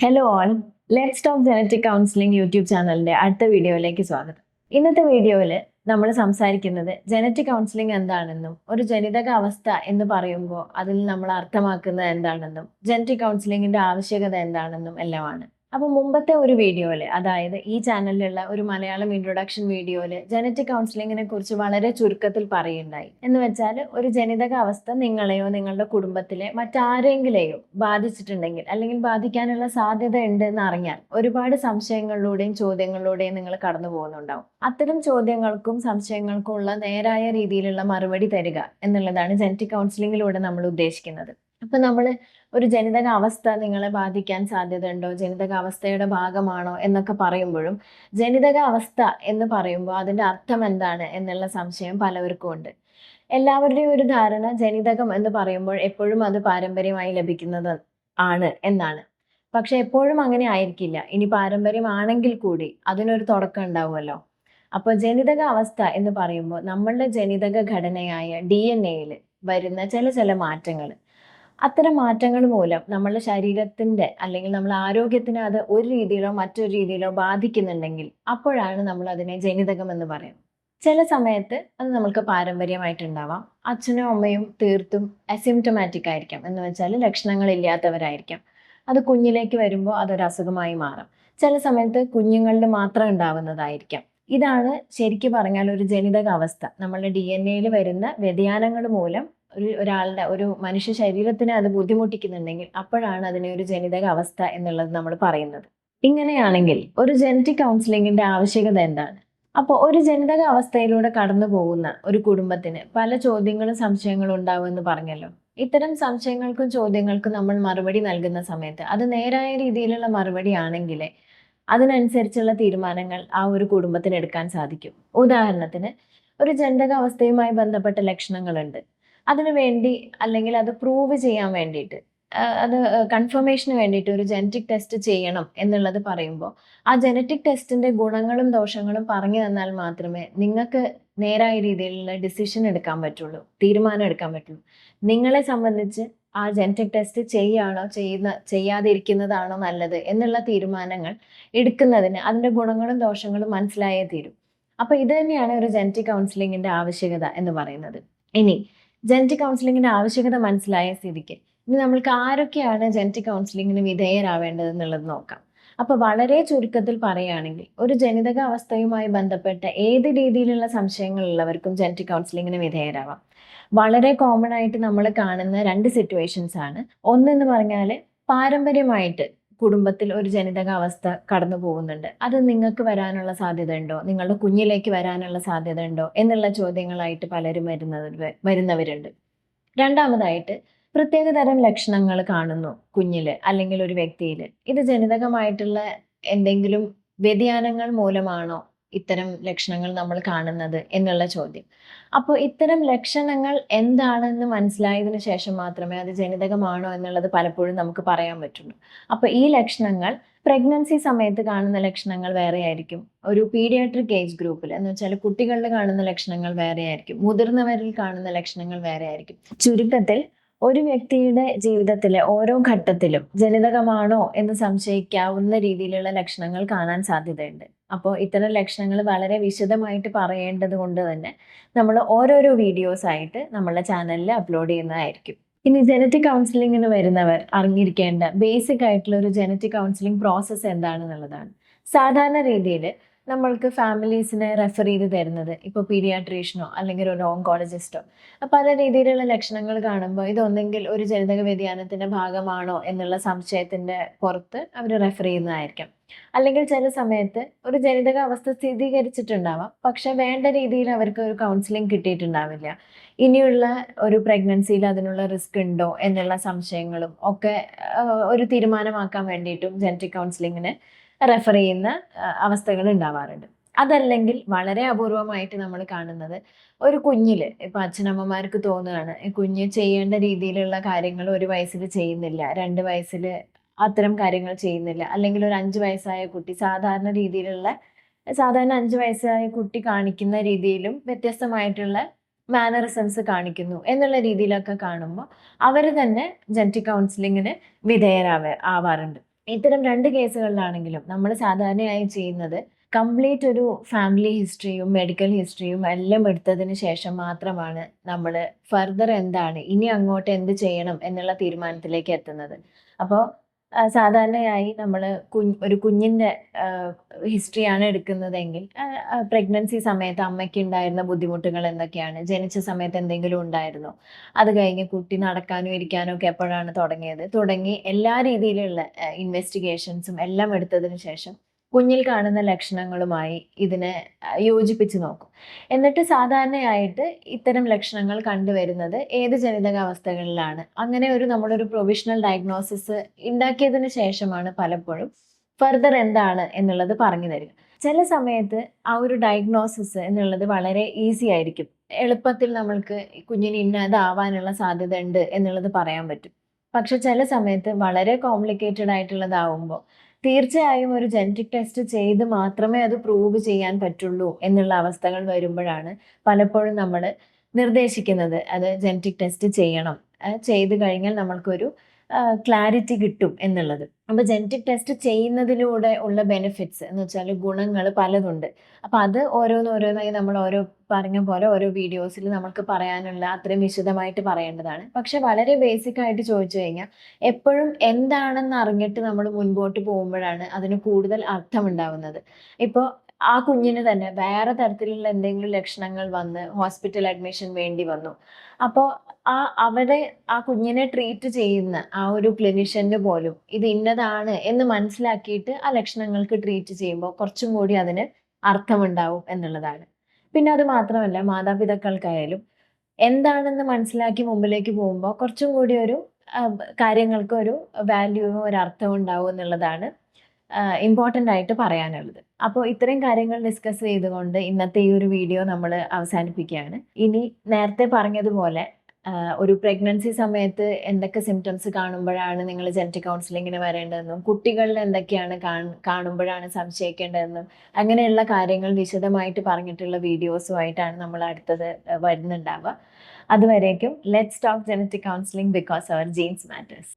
Hello all, let's talk genetic counselling YouTube ചാനലിന്റെ അടുത്ത വീഡിയോയിലേക്ക് സ്വാഗതം. ഇന്നത്തെ വീഡിയോയിൽ നമ്മൾ സംസാരിക്കുന്നത് ജനറ്റിക് കൗൺസിലിംഗ് എന്താണെന്നും ഒരു ജനിതക അവസ്ഥ എന്ന് പറയുമ്പോൾ അതിൽ നമ്മൾ അർത്ഥമാക്കുന്നത് എന്താണെന്നും ജനറ്റിക് കൗൺസിലിംഗിന്റെ ആവശ്യകത എന്താണെന്നും എല്ലാമാണ്. അപ്പോൾ മുമ്പത്തെ ഒരു വീഡിയോയിൽ, അതായത് ഈ ചാനലിലുള്ള ഒരു മലയാളം ഇൻട്രൊഡക്ഷൻ വീഡിയോയിൽ ജനറ്റിക് കൗൺസിലിംഗിനെ കുറിച്ച് വളരെ ചുരുക്കത്തിൽ പറയുണ്ടായി. എന്ന് വെച്ചാൽ ഒരു ജനിതക അവസ്ഥ നിങ്ങളെയോ നിങ്ങളുടെ കുടുംബത്തിലെ മറ്റാരെങ്കിലെയോ ബാധിച്ചിട്ടുണ്ടെങ്കിൽ അല്ലെങ്കിൽ ബാധിക്കാനുള്ള സാധ്യത ഉണ്ട് എന്ന് അറിഞ്ഞാൽ ഒരുപാട് സംശയങ്ങളിലൂടെയും ചോദ്യങ്ങളിലൂടെയും നിങ്ങൾ കടന്നു പോകുന്നുണ്ടാവും. അത്തരം ചോദ്യങ്ങൾക്കും സംശയങ്ങൾക്കും ഉള്ള നേരായ രീതിയിലുള്ള മറുപടി തരിക എന്നുള്ളതാണ് ജനറ്റിക് കൗൺസിലിംഗിലൂടെ നമ്മൾ ഉദ്ദേശിക്കുന്നത്. അപ്പൊ നമ്മൾ ഒരു ജനിതക അവസ്ഥ നിങ്ങളെ ബാധിക്കാൻ സാധ്യത ഉണ്ടോ, ജനിതക അവസ്ഥയുടെ ഭാഗമാണോ എന്നൊക്കെ പറയുമ്പോഴും ജനിതക അവസ്ഥ എന്ന് പറയുമ്പോൾ അതിന്റെ അർത്ഥം എന്താണ് എന്നുള്ള സംശയം പലവർക്കും ഉണ്ട്. എല്ലാവരുടെയും ഒരു ധാരണ ജനിതകം എന്ന് പറയുമ്പോൾ എപ്പോഴും അത് പാരമ്പര്യമായി ലഭിക്കുന്നത് ആണ് എന്നാണ്. പക്ഷെ എപ്പോഴും അങ്ങനെ ആയിരിക്കില്ല. ഇനി പാരമ്പര്യമാണെങ്കിൽ കൂടി അതിനൊരു തുടക്കം ഉണ്ടാവുമല്ലോ. അപ്പോൾ ജനിതക അവസ്ഥ എന്ന് പറയുമ്പോൾ നമ്മളുടെ ജനിതക ഘടനയായ DNA വരുന്ന ചില മാറ്റങ്ങൾ, അത്തരം മാറ്റങ്ങൾ മൂലം നമ്മളുടെ ശരീരത്തിന്റെ അല്ലെങ്കിൽ നമ്മളെ ആരോഗ്യത്തിന് അത് ഒരു രീതിയിലോ മറ്റൊരു രീതിയിലോ ബാധിക്കുന്നുണ്ടെങ്കിൽ അപ്പോഴാണ് നമ്മൾ അതിനെ ജനിതകം എന്ന് പറയുന്നത്. ചില സമയത്ത് അത് നമുക്ക് പാരമ്പര്യമായിട്ടുണ്ടാവാം. അച്ഛനും അമ്മയും തീർത്തും അസിംറ്റമാറ്റിക് ആയിരിക്കാം, എന്ന് വെച്ചാൽ ലക്ഷണങ്ങൾ ഇല്ലാത്തവരായിരിക്കാം. അത് കുഞ്ഞിലേക്ക് വരുമ്പോൾ അതൊരു അസുഖമായി മാറാം. ചില സമയത്ത് കുഞ്ഞുങ്ങളിൽ മാത്രം ഉണ്ടാവുന്നതായിരിക്കാം. ഇതാണ് ശരിക്കും പറഞ്ഞാൽ ഒരു ജനിതക അവസ്ഥ. നമ്മളുടെ DNA വരുന്ന വ്യതിയാനങ്ങൾ മൂലം ഒരാളുടെ ഒരു മനുഷ്യ ശരീരത്തിനെ അത് ബുദ്ധിമുട്ടിക്കുന്നുണ്ടെങ്കിൽ അപ്പോഴാണ് അതിനെ ഒരു ജനിതക അവസ്ഥ എന്നുള്ളത് നമ്മൾ പറയുന്നത്. ഇങ്ങനെയാണെങ്കിൽ ഒരു ജനറ്റിക് കൗൺസിലിംഗിന്റെ ആവശ്യകത എന്താണ്? അപ്പോൾ ഒരു ജനിതക അവസ്ഥയിലൂടെ കടന്നു പോകുന്ന ഒരു കുടുംബത്തിന് പല ചോദ്യങ്ങളും സംശയങ്ങളും ഉണ്ടാവുമെന്ന് പറഞ്ഞല്ലോ. ഇത്തരം സംശയങ്ങൾക്കും ചോദ്യങ്ങൾക്കും നമ്മൾ മറുപടി നൽകുന്ന സമയത്ത് അത് നേരായ രീതിയിലുള്ള മറുപടി ആണെങ്കിൽ അതിനനുസരിച്ചുള്ള തീരുമാനങ്ങൾ ആ ഒരു കുടുംബത്തിന് എടുക്കാൻ സാധിക്കും. ഉദാഹരണത്തിന്, ഒരു ജനിതക അവസ്ഥയുമായി ബന്ധപ്പെട്ട ലക്ഷണങ്ങളുണ്ട്, അതിനു വേണ്ടി അല്ലെങ്കിൽ അത് പ്രൂവ് ചെയ്യാൻ വേണ്ടിയിട്ട് അത് കൺഫർമേഷന് വേണ്ടിയിട്ട് ഒരു ജനറ്റിക് ടെസ്റ്റ് ചെയ്യണം എന്നുള്ളത് പറയുമ്പോൾ ആ ജനറ്റിക് ടെസ്റ്റിന്റെ ഗുണങ്ങളും ദോഷങ്ങളും പറഞ്ഞു തന്നാൽ മാത്രമേ നിങ്ങൾക്ക് നേരായ രീതിയിലുള്ള ഡിസിഷൻ എടുക്കാൻ പറ്റുള്ളൂ, തീരുമാനം എടുക്കാൻ പറ്റുള്ളൂ. നിങ്ങളെ സംബന്ധിച്ച് ആ ജനറ്റിക് ടെസ്റ്റ് ചെയ്യാതിരിക്കുന്നതാണോ നല്ലത് എന്നുള്ള തീരുമാനങ്ങൾ എടുക്കുന്നതിന് അതിന്റെ ഗുണങ്ങളും ദോഷങ്ങളും മനസ്സിലായേ തീരും. അപ്പൊ ഇത് തന്നെയാണ് ഒരു ജനറ്റിക് കൗൺസിലിംഗിന്റെ ആവശ്യകത എന്ന് പറയുന്നത്. ഇനി ജനറ്റിക് കൗൺസിലിംഗിന്റെ ആവശ്യകത മനസ്സിലായ സ്ഥിതിക്ക് ഇനി നമ്മൾക്ക് ആരൊക്കെയാണ് ജനറ്റിക് കൗൺസിലിംഗിന് വിധേയരാവേണ്ടത് എന്നുള്ളത് നോക്കാം. അപ്പൊ വളരെ ചുരുക്കത്തിൽ പറയുകയാണെങ്കിൽ ഒരു ജനിതക അവസ്ഥയുമായി ബന്ധപ്പെട്ട ഏത് രീതിയിലുള്ള സംശയങ്ങളുള്ളവർക്കും ജനറ്റിക് കൗൺസിലിംഗിന് വിധേയരാവാം. വളരെ കോമൺ ആയിട്ട് നമ്മൾ കാണുന്ന രണ്ട് സിറ്റുവേഷൻസ് ആണ്. ഒന്നെന്ന് പറഞ്ഞാൽ പാരമ്പര്യമായിട്ട് കുടുംബത്തിൽ ഒരു ജനിതക അവസ്ഥ കടന്നു പോകുന്നുണ്ട്, അത് നിങ്ങൾക്ക് വരാനുള്ള സാധ്യത ഉണ്ടോ, നിങ്ങളുടെ കുഞ്ഞിലേക്ക് വരാനുള്ള സാധ്യത ഉണ്ടോ എന്നുള്ള ചോദ്യങ്ങളായിട്ട് പലരും വരുന്നവരുണ്ട്. രണ്ടാമതായിട്ട് പ്രത്യേകതരം ലക്ഷണങ്ങൾ കാണുന്നു കുഞ്ഞില് അല്ലെങ്കിൽ ഒരു വ്യക്തിയിൽ. ഇത് ജനിതകമായിട്ടുള്ള എന്തെങ്കിലും വ്യതിയാനങ്ങൾ മൂലമാണോ ഇത്തരം ലക്ഷണങ്ങൾ നമ്മൾ കാണുന്നത് എന്നുള്ള ചോദ്യം. അപ്പോൾ ഇത്തരം ലക്ഷണങ്ങൾ എന്താണെന്ന് മനസ്സിലായതിനു ശേഷം മാത്രമേ അത് ജനിതകമാണോ എന്നുള്ളത് പലപ്പോഴും നമുക്ക് പറയാൻ പറ്റുള്ളൂ. അപ്പോൾ ഈ ലക്ഷണങ്ങൾ പ്രഗ്നൻസി സമയത്ത് കാണുന്ന ലക്ഷണങ്ങൾ വേറെ ആയിരിക്കും, ഒരു പീഡിയാട്രിക് ഏജ് ഗ്രൂപ്പിൽ എന്ന് വെച്ചാൽ കുട്ടികളിൽ കാണുന്ന ലക്ഷണങ്ങൾ വേറെ ആയിരിക്കും, മുതിർന്നവരിൽ കാണുന്ന ലക്ഷണങ്ങൾ വേറെ ആയിരിക്കും. ചുരുക്കത്തിൽ ഒരു വ്യക്തിയുടെ ജീവിതത്തിലെ ഓരോ ഘട്ടത്തിലും ജനിതകമാണോ എന്ന് സംശയിക്കാവുന്ന രീതിയിലുള്ള ലക്ഷണങ്ങൾ കാണാൻ സാധ്യതയുണ്ട്. അപ്പോൾ ഇത്തരം ലക്ഷണങ്ങൾ വളരെ വിശദമായിട്ട് പറയേണ്ടത് കൊണ്ട് തന്നെ നമ്മൾ ഓരോരോ വീഡിയോസ് ആയിട്ട് നമ്മളുടെ ചാനലിൽ അപ്ലോഡ് ചെയ്യുന്നതായിരിക്കും. ഇനി ജനറ്റിക് കൗൺസിലിങ്ങിന് വരുന്നവർ അറിഞ്ഞിരിക്കേണ്ട ബേസിക് ആയിട്ടുള്ള ഒരു ജനറ്റിക് കൗൺസിലിംഗ് പ്രോസസ്സ് എന്താണെന്നുള്ളതാണ്. സാധാരണ രീതിയിൽ നമ്മൾക്ക് ഫാമിലീസിനെ റെഫർ ചെയ്ത് തരുന്നത് ഇപ്പോൾ പീഡിയാട്രീഷ്യനോ അല്ലെങ്കിൽ ഒരു ഓങ്കോളജിസ്റ്റോ പല രീതിയിലുള്ള ലക്ഷണങ്ങൾ കാണുമ്പോൾ ഇതൊന്നെങ്കിൽ ഒരു ജനിതക വ്യതിയാനത്തിന്റെ ഭാഗമാണോ എന്നുള്ള സംശയത്തിന്റെ പുറത്ത് അവർ റെഫർ ചെയ്യുന്നതായിരിക്കാം. അല്ലെങ്കിൽ ചില സമയത്ത് ഒരു ജനിതക അവസ്ഥ സ്ഥിരീകരിച്ചിട്ടുണ്ടാവാം, പക്ഷെ വേണ്ട രീതിയിൽ അവർക്ക് ഒരു കൗൺസിലിംഗ് കിട്ടിയിട്ടുണ്ടാവില്ല. ഇനിയുള്ള ഒരു പ്രഗ്നൻസിയിൽ അതിനുള്ള റിസ്ക് ഉണ്ടോ എന്നുള്ള സംശയങ്ങളും ഒക്കെ ഒരു തീരുമാനമാക്കാൻ വേണ്ടിയിട്ടും ജനറ്റിക് കൗൺസിലിങ്ങിന് റെഫർ ചെയ്യുന്ന അവസ്ഥകൾ ഉണ്ടാവാറുണ്ട്. അതല്ലെങ്കിൽ വളരെ അപൂർവമായിട്ട് നമ്മൾ കാണുന്നത് ഒരു കുഞ്ഞില് ഇപ്പൊ അച്ഛനമ്മമാർക്ക് തോന്നുകയാണ് കുഞ്ഞ് ചെയ്യേണ്ട രീതിയിലുള്ള കാര്യങ്ങൾ ഒരു വയസ്സിൽ ചെയ്യുന്നില്ല, 2 വയസ്സിൽ അത്തരം കാര്യങ്ങൾ ചെയ്യുന്നില്ല, അല്ലെങ്കിൽ ഒരു 5 വയസ്സായ കുട്ടി സാധാരണ 5 വയസ്സായ കുട്ടി കാണിക്കുന്ന രീതിയിലും വ്യത്യസ്തമായിട്ടുള്ള മാനറിസംസ് കാണിക്കുന്നു എന്നുള്ള രീതിയിലൊക്കെ കാണുമ്പോൾ അവർ തന്നെ ജനറ്റിക് കൗൺസിലിങ്ങിന് ആവാറുണ്ട്. ഇത്തരം 2 കേസുകളിലാണെങ്കിലും നമ്മൾ സാധാരണയായി ചെയ്യുന്നത് കംപ്ലീറ്റ് ഒരു ഫാമിലി ഹിസ്റ്ററിയും മെഡിക്കൽ ഹിസ്റ്ററിയും എല്ലാം എടുത്തതിന് ശേഷം മാത്രമാണ് നമ്മൾ ഫർദർ എന്താണ് ഇനി അങ്ങോട്ട് എന്ത് ചെയ്യണം എന്നുള്ള തീരുമാനത്തിലേക്ക് എത്തുന്നത്. അപ്പോൾ സാധാരണയായി നമ്മൾ ഒരു കുഞ്ഞിൻ്റെ ഹിസ്റ്ററിയാണ് എടുക്കുന്നതെങ്കിൽ പ്രഗ്നൻസി സമയത്ത് അമ്മയ്ക്ക് ഉണ്ടായിരുന്ന ബുദ്ധിമുട്ടുകൾ എന്തൊക്കെയാണ്, ജനിച്ച സമയത്ത് എന്തെങ്കിലും ഉണ്ടായിരുന്നോ, അത് കഴിഞ്ഞ് കുട്ടി നടക്കാനും ഇരിക്കാനും ഒക്കെ എപ്പോഴാണ് തുടങ്ങിയത് തുടങ്ങി എല്ലാ രീതിയിലുള്ള ഇൻവെസ്റ്റിഗേഷൻസും എല്ലാം എടുത്തതിന് ശേഷം കുഞ്ഞിൽ കാണുന്ന ലക്ഷണങ്ങളുമായി ഇതിനെ യോജിപ്പിച്ച് നോക്കും. എന്നിട്ട് സാധാരണയായിട്ട് ഇത്തരം ലക്ഷണങ്ങൾ കണ്ടുവരുന്നത് ഏത് ജനിതകാവസ്ഥകളിലാണ്, അങ്ങനെ നമ്മളൊരു പ്രൊവിഷണൽ ഡയഗ്നോസിസ് ഉണ്ടാക്കിയതിന് ശേഷമാണ് പലപ്പോഴും ഫർദർ എന്താണ് എന്നുള്ളത് പറഞ്ഞു തരിക. ചില സമയത്ത് ആ ഒരു ഡയഗ്നോസിസ് എന്നുള്ളത് വളരെ ഈസി ആയിരിക്കും. എളുപ്പത്തിൽ നമ്മൾക്ക് കുഞ്ഞിന് ഇന്നതാവാനുള്ള സാധ്യത ഉണ്ട് എന്നുള്ളത് പറയാൻ പറ്റും. പക്ഷെ ചില സമയത്ത് വളരെ കോംപ്ലിക്കേറ്റഡ് ആയിട്ടുള്ളതാവുമ്പോൾ തീർച്ചയായും ഒരു ജനറ്റിക് ടെസ്റ്റ് ചെയ്ത് മാത്രമേ അത് പ്രൂവ് ചെയ്യാൻ പറ്റുള്ളൂ എന്നുള്ള അവസ്ഥകൾ വരുമ്പോഴാണ് പലപ്പോഴും നമ്മൾ നിർദ്ദേശിക്കുന്നത് അത് ജനറ്റിക് ടെസ്റ്റ് ചെയ്യണം. ചെയ്ത് കഴിഞ്ഞാൽ നമ്മൾക്കൊരു ക്ലാരിറ്റി കിട്ടും എന്നുള്ളത്. അപ്പോൾ ജനറ്റിക് ടെസ്റ്റ് ചെയ്യുന്നതിലൂടെ ഉള്ള ബെനിഫിറ്റ്സ് എന്ന് വെച്ചാൽ ഗുണങ്ങൾ പലതുണ്ട്. അപ്പോൾ അത് ഓരോന്നോരോന്നായി നമ്മൾ പറഞ്ഞ പോലെ ഓരോ വീഡിയോസിൽ നമുക്ക് പറയാനുള്ള അത്രയും വിശദമായിട്ട് പറയേണ്ടതാണ്. പക്ഷെ വളരെ ബേസിക് ആയിട്ട് ചോദിച്ചു കഴിഞ്ഞാൽ എപ്പോഴും എന്താണെന്ന് അറിഞ്ഞിട്ട് നമ്മൾ മുൻപോട്ട് പോകുമ്പോഴാണ് അതിന് കൂടുതൽ അർത്ഥമുണ്ടാവുന്നത്. ഇപ്പോൾ ആ കുഞ്ഞിന് തന്നെ വേറെ തരത്തിലുള്ള എന്തെങ്കിലും ലക്ഷണങ്ങൾ വന്ന് ഹോസ്പിറ്റൽ അഡ്മിഷൻ വേണ്ടി വന്നു. അപ്പോൾ അവിടെ ആ കുഞ്ഞിനെ ട്രീറ്റ് ചെയ്യുന്ന ആ ഒരു ക്ലിനിഷ്യന് പോലും ഇത് ഇന്നതാണ് എന്ന് മനസ്സിലാക്കിയിട്ട് ആ ലക്ഷണങ്ങൾക്ക് ട്രീറ്റ് ചെയ്യുമ്പോൾ കുറച്ചും കൂടി അതിന് അർത്ഥമുണ്ടാവും എന്നുള്ളതാണ്. പിന്നെ അത് മാത്രമല്ല, മാതാപിതാക്കൾക്കായാലും എന്താണെന്ന് മനസ്സിലാക്കി മുമ്പിലേക്ക് പോകുമ്പോൾ കുറച്ചും കൂടി കാര്യങ്ങൾക്ക് ഒരു വാല്യൂവും ഒരു അർത്ഥവും ഉണ്ടാവും എന്നുള്ളതാണ് ഇമ്പോർട്ടൻ്റ് ആയിട്ട് പറയാനുള്ളത്. അപ്പോൾ ഇത്രയും കാര്യങ്ങൾ ഡിസ്കസ് ചെയ്തുകൊണ്ട് ഇന്നത്തെ ഈ ഒരു വീഡിയോ നമ്മൾ അവസാനിപ്പിക്കുകയാണ്. ഇനി നേരത്തെ പറഞ്ഞതുപോലെ ഒരു പ്രഗ്നൻസി സമയത്ത് എന്തൊക്കെ സിംറ്റംസ് കാണുമ്പോഴാണ് നിങ്ങൾ ജനറ്റിക് കൗൺസിലിങ്ങിന് വരേണ്ടതെന്നും കുട്ടികളിൽ എന്തൊക്കെയാണ് കാണുമ്പോഴാണ് സംശയിക്കേണ്ടതെന്നും അങ്ങനെയുള്ള കാര്യങ്ങൾ വിശദമായിട്ട് പറഞ്ഞിട്ടുള്ള വീഡിയോസുമായിട്ടാണ് നമ്മൾ അടുത്തത് വരുന്നുണ്ടാവുക. അതുവരേക്കും let's talk genetic counselling because our genes matters.